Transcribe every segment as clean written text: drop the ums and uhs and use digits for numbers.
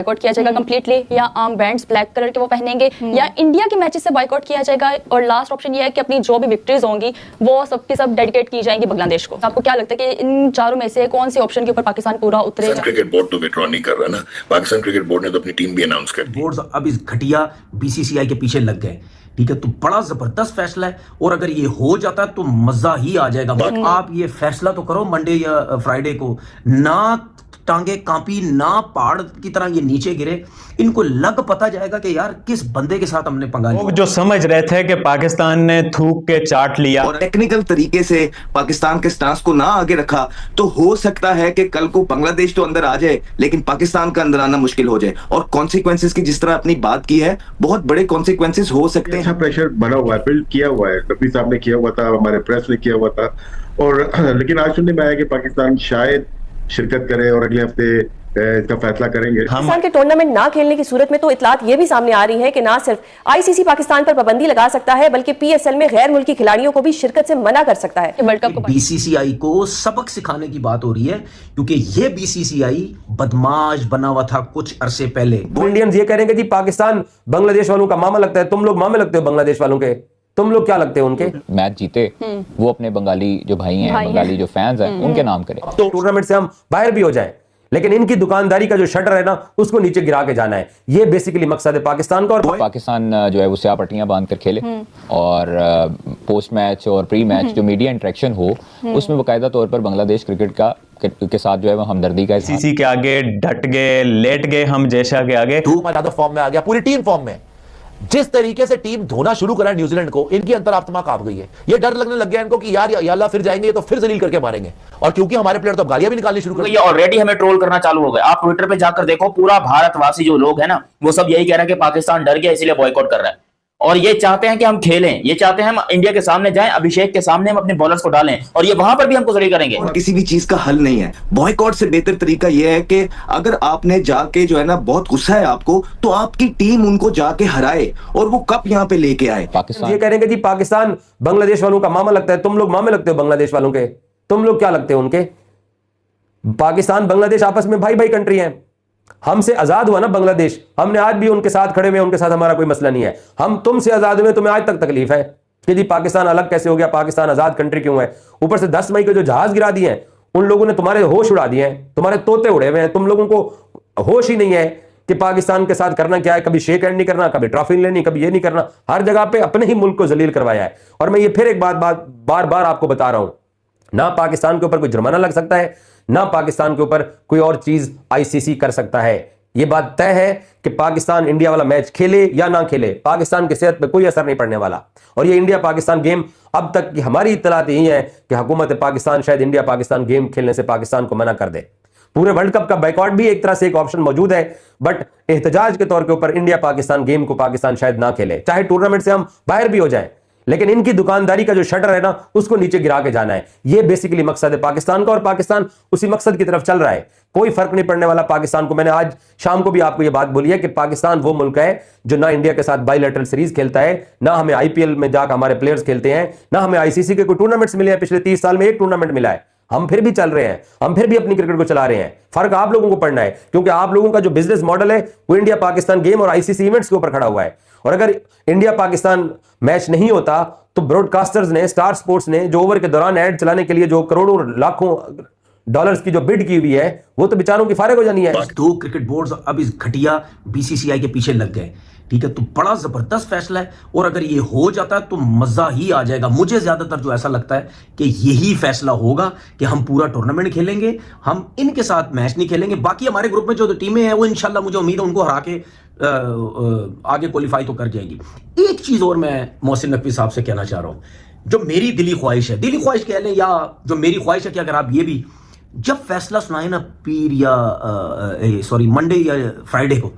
Boycott किया जाएगा completely, या आर्म बैंड्स ब्लैक कलर के वो पहनेंगे, या इंडिया के मैचेस से बॉयकॉट किया जाएगा, और लास्ट ऑप्शन ये है कि अपनी जो भी विक्ट्रीज होंगी वो सबके सब डेडिकेट की जाएंगी बांग्लादेश को। आपको क्या लगता है कि इन चारों में से कौन सी ऑप्शन के ऊपर पाकिस्तान पूरा उतरेगा? क्रिकेट बोर्ड तो विड्रॉ नहीं कर रहा ना, पाकिस्तान क्रिकेट बोर्ड ने तो अपनी टीम भी अनाउंस कर दी। बोर्ड अब इस घटिया बीसीसीआई के पीछे लग गए, ठीक है, तो बड़ा जबरदस्त फैसला है, और अगर ये हो जाता है तो मजा ही आ जाएगा। आप ये फैसला तो करो मंडे या फ्राइडे को, ना टांगे कांपी ना पहाड़ की तरह ये नीचे गिरे, इनको लग पता जाएगा कि यार किस बंदे के साथ हमने पंगा लिया। लोग जो समझ रहे थे कि पाकिस्तान ने थूक के चाट लिया और टेक्निकल तरीके से पाकिस्तान के स्टांस को ना आगे रखा, तो हो सकता है कि कल को बांग्लादेश तो अंदर आ जाए लेकिन पाकिस्तान का अंदर आना मुश्किल हो जाए, और कॉन्सिक्वेंसेस की जिस तरह अपनी बात की है, बहुत बड़े कॉन्सिक्वेंसेस हो सकते हैं। अच्छा प्रेशर बना हुआ है, बिल्ड किया हुआ है, रफी साहब ने किया हुआ था, हमारे प्रेस ने किया हुआ था, और लेकिन आज सुनने में आया कि पाकिस्तान शायद शिरकत करे और अगले हफ्ते इसका फैसला करेंगे। पाकिस्तान के टूर्नामेंट ना खेलने की सूरत में तो इतलात ये भी सामने आ रही है कि ना सिर्फ आईसीसी पाकिस्तान पर पाबंदी लगा सकता है, बल्कि पीएसएल में गैर मुल्की खिलाड़ियों को भी शिरकत से मना कर सकता है। वर्ल्ड कप को बीसीसीआई को सबक सिखाने की बात हो रही है, क्योंकि ये बीसीसीआई बदमाश बना हुआ था कुछ अरसे पहले। इंडियंस ये करेंगे जी पाकिस्तान बांग्लादेश वालों का मामा लगता है, तुम लोग मामे लगते हो बांग्लादेश वालों के, तुम लोग क्या लगते हो उनके? मैच जीते वो अपने बंगाली जो भाई हैं, बंगाली जो फैंस हैं, उनके नाम करें। तो टूर्नामेंट से हम बाहर भी हो जाएं, लेकिन इनकी दुकानदारी का जो शटर है ना, उसको नीचे गिरा के जाना है। ये बेसिकली मकसद है पाकिस्तान का। और पाकिस्तान जो है वो स्याह पट्टियां बांध कर खेले, और पोस्ट मैच और प्री मैच जो मीडिया इंटरेक्शन हो, उसमें बाकायदा तौर पर बांग्लादेश क्रिकेट के साथ जो है वो हमदर्दी का सीसी के आगे डट गए, लेट गए हम जैसा के आगे। ज्यादा फॉर्म में आ गया, पूरी टीम फॉर्म में। जिस तरीके से टीम धोना शुरू करा न्यूजीलैंड को, इनकी अंतरात्मा कांप गई है। ये डर लगने लग गया इनको कि यार या अल्लाह फिर जाएंगे तो फिर जलील करके मारेंगे, और क्योंकि हमारे प्लेयर तो गालियां भी निकालनी शुरू कर ये ऑलरेडी हमें ट्रोल करना चालू हो गया। आप ट्विटर पे जाकर देखो, पूरा भारतवासी जो लोग हैं ना, वो सब यही कह रहे हैं कि पाकिस्तान डर गया इसलिए बॉयकॉट कर रहा है, और ये चाहते हैं कि हम खेलें, ये चाहते हैं हम इंडिया के सामने जाएं, अभिषेक के सामने हम अपने बॉलर्स को डालें, और ये वहां पर भी हमको जलील करेंगे। और किसी भी चीज का हल नहीं है। बॉयकॉट से बेहतर तरीका यह है कि अगर आपने जाके जो है ना, बहुत गुस्सा है आपको, तो आपकी टीम उनको जाके हराए और वो कप यहाँ पे लेके आए। ये करेंगे जी पाकिस्तान बांग्लादेश वालों का मामा लगता है, तुम लोग मामे लगते हो बांग्लादेश वालों के, तुम लोग क्या लगते हो उनके? पाकिस्तान बांग्लादेश आपस में भाई भाई कंट्री है। हमसे आजाद हुआ ना बांग्लादेश, हमने आज भी उनके साथ खड़े हुए, उनके साथ हमारा कोई मसला नहीं है। हम तुमसे आजाद हुए, तुम्हें आज तक तकलीफ है कि जी पाकिस्तान अलग कैसे हो गया, पाकिस्तान आजाद कंट्री क्यों है? ऊपर से 10 मई के जो जहाज गिरा दिए हैं, उन लोगों ने तुम्हारे होश उड़ा दिए हैं, तुम्हारे तोते उड़े हुए हैं। तुम लोगों को होश ही नहीं है कि पाकिस्तान के साथ करना क्या है। कभी शेक हैंड नहीं करना, कभी ट्रॉफी नहीं लेनी, कभी ये नहीं करना। हर जगह पे अपने ही मुल्क को जलील करवाया है। और मैं ये फिर एक बार बार आपको बता रहा हूं, ना पाकिस्तान के ऊपर कोई जुर्माना लग सकता है, ना पाकिस्तान के ऊपर कोई और चीज आईसीसी कर सकता है। यह बात तय है कि पाकिस्तान इंडिया वाला मैच खेले या ना खेले, पाकिस्तान की सेहत पे कोई असर नहीं पड़ने वाला। और ये इंडिया पाकिस्तान गेम, अब तक की हमारी इत्तलात यही है कि हुकूमत पाकिस्तान शायद इंडिया पाकिस्तान गेम खेलने से पाकिस्तान को मना कर दे। पूरे वर्ल्ड कप का बाइकआउट भी एक तरह से एक ऑप्शन मौजूद है, बट एहतजाज के तौर के ऊपर इंडिया पाकिस्तान गेम को पाकिस्तान शायद ना खेले, चाहे टूर्नामेंट से हम बाहर भी हो जाएं, लेकिन इनकी दुकानदारी का जो शटर है ना, उसको नीचे गिरा के जाना है। यह बेसिकली मकसद है पाकिस्तान का, और पाकिस्तान उसी मकसद की तरफ चल रहा है। कोई फर्क नहीं पड़ने वाला पाकिस्तान को। मैंने आज शाम को भी आपको यह बात बोली है कि पाकिस्तान वो मुल्क है जो ना इंडिया के साथ बाइलैटरल सीरीज खेलता है, ना हमें आईपीएल में जाकर हमारे प्लेयर्स खेलते हैं, ना हमें आईसीसी के कोई टूर्नामेंट्स मिले हैं। पिछले 30 साल में एक टूर्नामेंट मिला है। हम फिर भी चल रहे हैं, हम फिर भी अपनी क्रिकेट को चला रहे हैं। फर्क आप लोगों को पड़ना है, क्योंकि आप लोगों का जो बिजनेस मॉडल है वो इंडिया पाकिस्तान गेम और आईसीसी इवेंट्स के ऊपर खड़ा हुआ है। और अगर इंडिया पाकिस्तान मैच नहीं होता तो ब्रॉडकास्टर्स ने, स्टार स्पोर्ट्स ने जो ओवर के दौरान ऐड चलाने के लिए जो करोड़ों लाखों डॉलर्स की जो बिड की हुई है, वो तो बेचारों की फारिग हो जानी है। दो क्रिकेट बोर्ड्स अब इस घटिया बीसीसीआई के पीछे लग गए, ठीक है, तो बड़ा जबरदस्त फैसला है, और अगर ये हो जाता है तो मजा ही आ जाएगा। मुझे ज्यादातर जो ऐसा लगता है कि यही फैसला होगा कि हम पूरा टूर्नामेंट खेलेंगे, हम इनके साथ मैच नहीं खेलेंगे। बाकी हमारे ग्रुप में जो टीमें हैं वो इंशाल्लाह मुझे उम्मीद है उनको हरा के आगे क्वालिफाई तो कर जाएगी। एक चीज और मैं मोहसिन नकवी साहब से कहना चाह रहा हूं, जो मेरी दिली ख्वाहिश है, दिली ख्वाहिश कह लें या जो मेरी ख्वाहिश है कि अगर आप ये भी जब फैसला सुनाए ना पीर या मंडे या फ्राइडे को,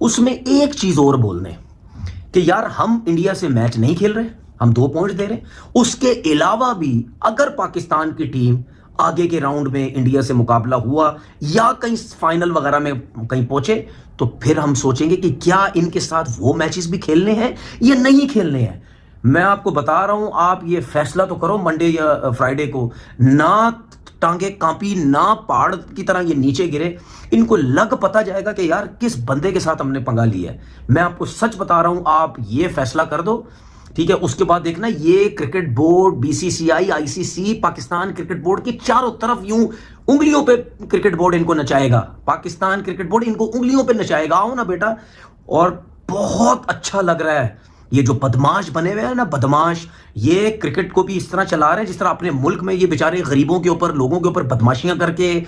उसमें एक चीज और बोल दें कि यार हम इंडिया से मैच नहीं खेल रहे, हम 2 पॉइंट दे रहे हैं। उसके अलावा भी अगर पाकिस्तान की टीम आगे के राउंड में इंडिया से मुकाबला हुआ या कहीं फाइनल वगैरह में कहीं पहुंचे, तो फिर हम सोचेंगे कि क्या इनके साथ वो मैचेस भी खेलने हैं या नहीं खेलने हैं। मैं आपको बता रहा हूं, आप ये फैसला तो करो मंडे या फ्राइडे को, ना टांगे कांपी ना, पहाड़ की तरह ये नीचे गिरे। इनको लग पता जाएगा कि यार किस बंदे के साथ हमने पंगा लिया है। मैं आपको सच बता रहा हूं, आप ये फैसला कर दो, ठीक है। उसके बाद देखना ये cricket board, BCCI, ICC, Pakistan cricket board की चारों तरफ यूं उंगलियों पे क्रिकेट बोर्ड इनको नचाएगा। पाकिस्तान क्रिकेट बोर्ड इनको उंगलियों पे नचाएगा। आओ ना बेटा। और बहुत अच्छा लग रहा है, ये जो बदमाश बने हुए हैं ना, बदमाश, ये क्रिकेट को भी इस तरह चला रहे हैं जिस तरह अपने मुल्क में ये बेचारे गरीबों के ऊपर, लोगों के ऊपर बदमाशियां करके,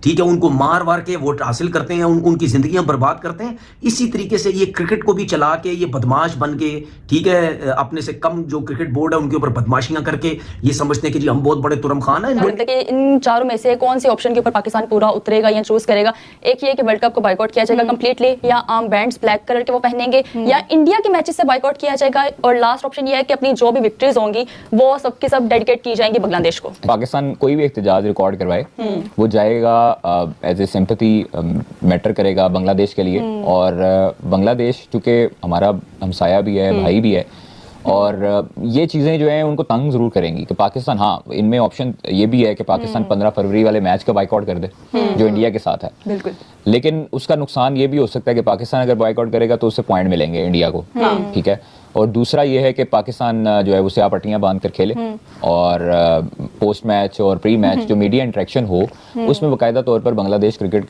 ठीक है, उनको मार वार के वोट हासिल करते हैं, उनकी जिंदगियां बर्बाद करते हैं। इसी तरीके से ये क्रिकेट को भी चला के ये बदमाश बन के, ठीक है, अपने से कम जो क्रिकेट बोर्ड है उनके ऊपर बदमाशियां करके ये समझते हैं कि जी हम बहुत बड़े तुरम खान है। लगता है कि इन चारों में से कौन से ऑप्शन के ऊपर पाकिस्तान पूरा उतरेगा या चूज करेगा? एक ये कि वर्ल्ड कप को बाइकआउट किया जाएगा कंप्लीटली, या आर्म बैंड्स ब्लैक कलर के वो पहनेंगे, या इंडिया के मैचेस से बाइकआउट किया जाएगा, और लास्ट ऑप्शन ये है कि अपनी जो भी विक्ट्रीज होंगी वो सबके सब डेडिकेट की जाएंगी बांग्लादेश को। पाकिस्तान कोई भी एहतजाज रिकॉर्ड करवाए वो जाएगा एज ए सिंपैथी मैटर करेगा बांग्लादेश के लिए। और बांग्लादेश चूँकि हमारा हमसाया भी है, भाई भी है, और ये चीज़ें जो हैं उनको तंग ज़रूर करेंगी कि पाकिस्तान, हाँ इनमें ऑप्शन ये भी है कि पाकिस्तान 15 फरवरी वाले मैच का बाइकआउट कर दे जो इंडिया के साथ है। बिल्कुल। लेकिन उसका नुकसान ये भी हो सकता है कि पाकिस्तान अगर बाइकआउट करेगा तो उससे पॉइंट मिलेंगे इंडिया को, ठीक है। और दूसरा ये है कि पाकिस्तान जो है उसे पट्टियां बांध कर खेले, और पोस्ट मैच और प्री मैच जो मीडिया इंटरेक्शन हो उसमें बाकायदा तौर पर बांग्लादेश क्रिकेट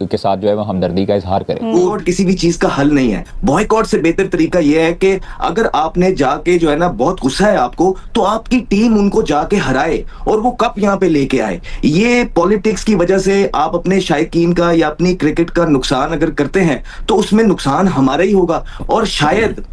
के साथ जो है वो हमदर्दी का इजहार करें। बॉयकॉट किसी भी चीज का हल नहीं है। बॉयकॉट से बेहतर तरीका यह है कि अगर आपने जाके जो है ना, बहुत गुस्सा है आपको, तो आपकी टीम उनको जाके हराए और वो कप यहाँ पे लेके आए। ये पॉलिटिक्स की वजह से आप अपने शायकीन का या अपनी क्रिकेट का नुकसान अगर करते हैं तो उसमें नुकसान हमारा ही होगा। और शायद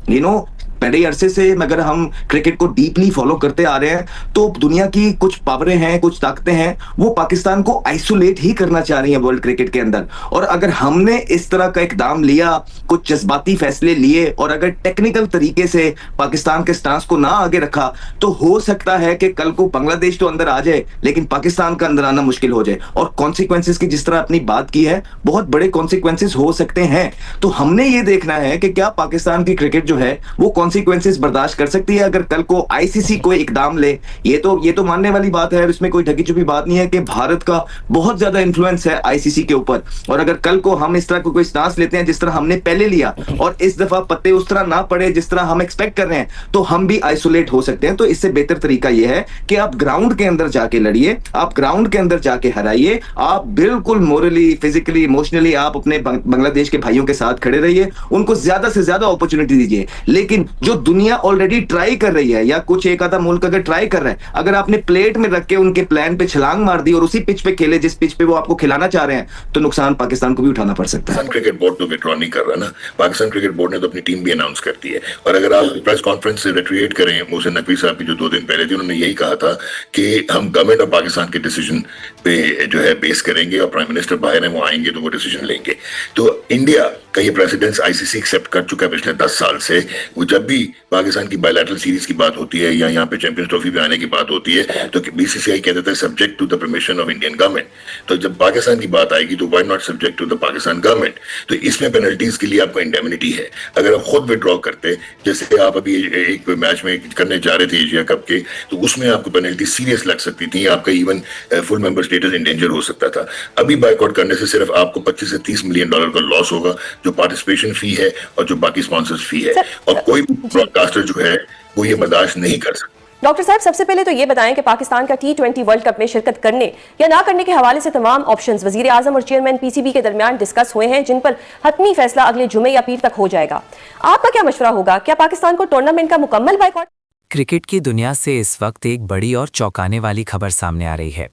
बड़े अरसे से अगर हम क्रिकेट को डीपली फॉलो करते आ रहे हैं तो दुनिया की कुछ पावरें हैं, कुछ ताकतें हैं, वो पाकिस्तान को आइसोलेट ही करना चाह रही हैं वर्ल्ड क्रिकेट के अंदर। और अगर हमने इस तरह का इकदाम लिया, कुछ जज्बाती फैसले लिए, और अगर टेक्निकल तरीके से पाकिस्तान के स्टांस को ना आगे रखा, तो हो सकता है कि कल को बांग्लादेश तो अंदर आ जाए लेकिन पाकिस्तान का अंदर आना मुश्किल हो जाए। और कॉन्सिक्वेंसेस की जिस तरह अपनी बात की है, बहुत बड़े कॉन्सिक्वेंसेस हो सकते हैं। तो हमने ये देखना है कि क्या पाकिस्तान की क्रिकेट जो है वो कॉन्सिक्वेंसेस बर्दाश्त कर सकती है अगर कल को आईसीसी कोई इकदाम ले। ये तो मानने वाली बात है, इसमें कोई ढकी छुपी बात नहीं है कि भारत का बहुत ज्यादा इंफ्लुएंस है आईसीसी के ऊपर। और अगर कल को हम इस तरह कोई स्टांस लेते हैं जिस तरह हमने पहले लिया, और इस दफा पत्ते उस तरह ना पड़े जिस तरह हम एक्सपेक्ट कर रहे हैं, तो हम भी आइसोलेट हो सकते हैं। तो इससे बेहतर तरीका यह है कि आप ग्राउंड के अंदर जाके लड़िए, आप ग्राउंड के अंदर जाके हराइए, आप बिल्कुल मोरली, फिजिकली, इमोशनली आप अपने बांग्लादेश के भाइयों के साथ खड़े रहिए, उनको ज्यादा से ज्यादा अपॉर्चुनिटी दीजिए। लेकिन जो दुनिया ऑलरेडी ट्राई कर रही है, या कुछ एक आधा मुल्क अगर ट्राई कर रहा है, अगर आपने प्लेट में रख के उनके प्लान पे छलांग मार दी और उसी पिच पे खेले जिस पिच पे वो आपको खिलाना चाह रहे हैं, तो नुकसान पाकिस्तान को भी उठाना पड़ सकता है। पाकिस्तान क्रिकेट बोर्ड तो विड्रॉ नहीं कर रहा ना, पाकिस्तान क्रिकेट बोर्ड ने तो अपनी टीम भी अनाउंस कर दी है। और अगर आप प्रेस कॉन्फ्रेंस से रिट्रीट करें, मोहसिन नकवी साहब की जो 2 दिन पहले थी, उन्होंने यही कहा था कि हम गवर्नमेंट ऑफ पाकिस्तान के डिसीजन पे जो है बेस करेंगे, और प्राइम मिनिस्टर बाहर है वो आएंगे तो वो डिसीजन लेंगे। तो इंडिया का ये प्रेसिडेंस आईसीसी एक्सेप्ट कर चुका है पिछले 10 साल से। वो जब भी पाकिस्तान की बायलैटरल सीरीज की बात होती है या यहाँ पे चैंपियंस ट्रॉफी पे आने की बात होती है, तो बीसीसीआई कहता था subject to the permission of Indian government. तो जब पाकिस्तान की बात आएगी तो why not subject to the Pakistan government. तो इसमें पेनल्टीज के लिए आपको इंडेमिनिटी है। अगर आप खुद विड्रॉ करते, जैसे आप अभी एक मैच में करने जा रहे थे एशिया कप के, तो उसमें आपको पेनल्टी सीरियस लग सकती थी, आपका even full member status in danger हो सकता था। अभी बायकॉट करने से सिर्फ आपको 25 से 30 मिलियन डॉलर का लॉस होगा, जो पार्टिसिपेशन फी है और जो बाकी स्पॉन्सर्स फी है, और कोई ब्रॉडकास्टर जो है वो ये बर्दाश्त नहीं कर सकता। डॉक्टर साहब, सबसे पहले तो ये बताएं कि पाकिस्तान का T20 वर्ल्ड कप में शिरकत करने या ना करने के हवाले से तमाम ऑप्शंस वजीर आजम और चेयरमैन पीसीबी के दरमियान डिस्कस हुए हैं, जिन पर हतमी फैसला अगले जुमे या पीर तक हो जाएगा। आपका क्या मशवरा होगा? क्या पाकिस्तान को टूर्नामेंट का मुकम्मल बायकॉट? क्रिकेट की दुनिया से इस वक्त एक बड़ी और चौंकाने वाली खबर सामने आ रही है।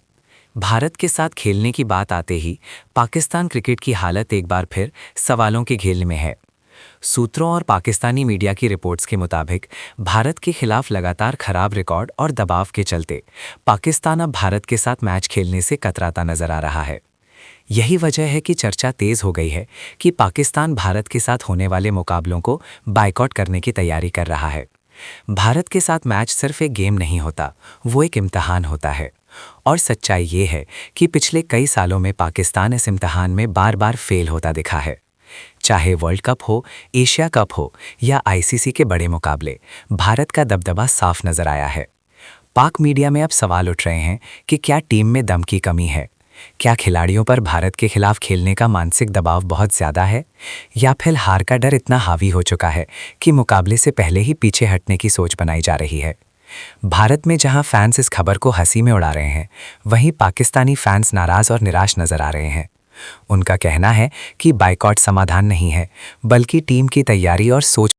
भारत के साथ खेलने की बात आते ही पाकिस्तान क्रिकेट की हालत एक बार फिर सवालों के घेरे में है। सूत्रों और पाकिस्तानी मीडिया की रिपोर्ट्स के मुताबिक भारत के खिलाफ लगातार खराब रिकॉर्ड और दबाव के चलते पाकिस्तान अब भारत के साथ मैच खेलने से कतराता नजर आ रहा है। यही वजह है कि चर्चा तेज हो गई है कि पाकिस्तान भारत के साथ होने वाले मुकाबलों को बायकॉट करने की तैयारी कर रहा है। भारत के साथ मैच सिर्फ एक गेम नहीं होता, वो एक इम्तिहान होता है। और सच्चाई ये है कि पिछले कई सालों में पाकिस्तान इस इम्तिहान में बार बार फेल होता दिखा है। चाहे वर्ल्ड कप हो, एशिया कप हो या आईसीसी के बड़े मुकाबले, भारत का दबदबा साफ नजर आया है। पाक मीडिया में अब सवाल उठ रहे हैं कि क्या टीम में दम की कमी है, क्या खिलाड़ियों पर भारत के खिलाफ खेलने का मानसिक दबाव बहुत ज़्यादा है, या फिर हार का डर इतना हावी हो चुका है कि मुकाबले से पहले ही पीछे हटने की सोच बनाई जा रही है। भारत में जहां फैंस इस खबर को हंसी में उड़ा रहे हैं, वहीं पाकिस्तानी फैंस नाराज़ और निराश नजर आ रहे हैं। उनका कहना है कि बायकॉट समाधान नहीं है, बल्कि टीम की तैयारी और सोच